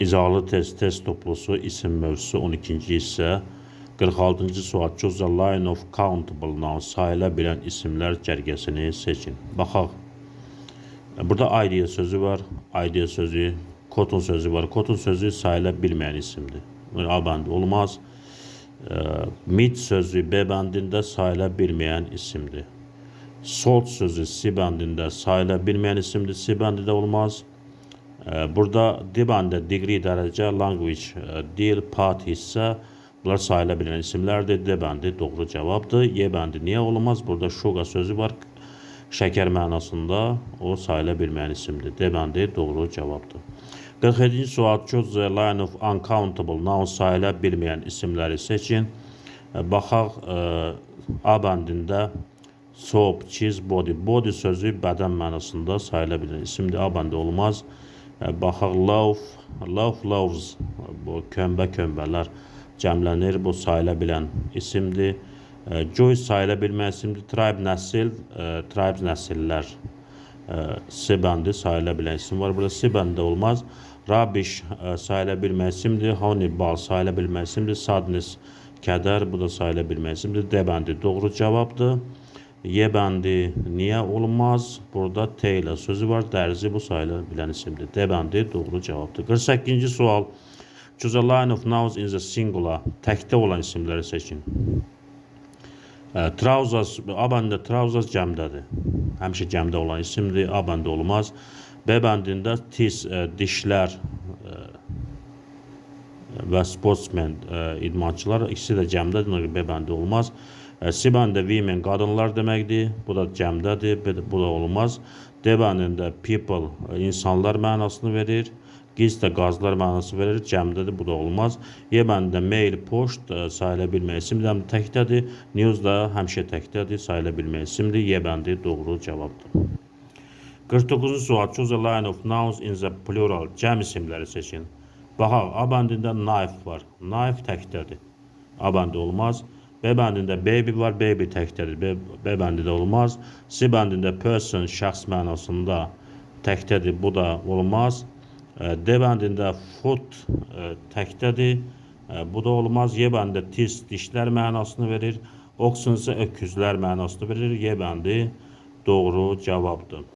İzalı test toplusu isim mövzusu 12-ci hissə 46-cı sual. Choose a line of countable nouns. Sayıla bilən isimlər cərgəsini seçin. Baxaq. Burada idea sözü var. Idea sözü, cotton sözü var. Cotton sözü sayıla bilməyən isimdir. A bəndi olmaz. Meat sözü B bəndində sayıla bilməyən isimdir. Salt sözü C bəndində sayıla bilməyən isimdir. C bəndində olmaz. Burada D bəndə degree dərəcə, language, dil, part hissə bunlar sayıla bilən isimlərdir. D bəndi doğru cavabdır. Y bəndi niyə olmaz? Burada sugar sözü var. Şəkər mənasında o sayıla bilməyən isimdir. D bəndi doğru cavabdır. 47-ci sual. Choose the line of uncountable nouns. Sayıla bilməyən isimləri seçin. Baxaq, A bəndində soap, cheese, body. Body sözü bədən mənasında sayıla bilən isimdir. A bəndi olmaz. Baxaq, loaves, bu kömbə-kömbələr cəmlənir, bu sayıla bilən isimdir. Joy sayıla bilmən isimdir. Tribe nəsil, tribes nəsillər. C bəndi sayıla bilən isim var. Burada C bəndi olmaz. Rubbish sayıla bilmən isimdir. Honey, bal sayıla bilmən isimdir. Sadness, kədər, bu da sayıla bilmən isimdir. D bəndi doğru cavabdır. Y bəndi niyə olmaz? Burada tailor sözü var. Dərzi bu sayıla bilən isimdir. D bəndi doğru cavabdır. 48-ci sual. Choose a line of nouns in the singular. Təkdə olan isimləri seçin. Trousers, A bəndində trousers cəmdədir. Həmişə cəmdə olan isimdir. A bəndi olmaz. B bəndində dişlər və sportsmen, idmançılar ikisi də cəmdədir. B bəndi olmaz. C bəndində women, qadınlar deməkdir. Bu da cəmdədir. Bu da olmaz. D bəndində people, insanlar mənasını verir. Qiz də qazlar mənası verir. Cəmdədir. Bu da olmaz. Y bəndində mail, post sayıla bilmə isimdir. Həm təkdədir. News da həmişə təkdədir. Sayıla bilmə isimdir. Y bəndi doğru cavabdır. 49-cu sual. Choose a line of nouns in the plural. Cəm isimləri seçin. Baxaq, A bəndində knife var. Knife təkdədir. A bəndi olmaz. B bəndində baby var. Baby təkdədir. B bəndində olmaz. C bəndində person, şəxs mənasında təkdədir. Bu da olmaz. D bəndində foot təkdədir. Bu da olmaz. Y bəndində teeth, dişlər mənasını verir. Oxen isə öküzlər mənasını verir. Y bəndi doğru cavabdır.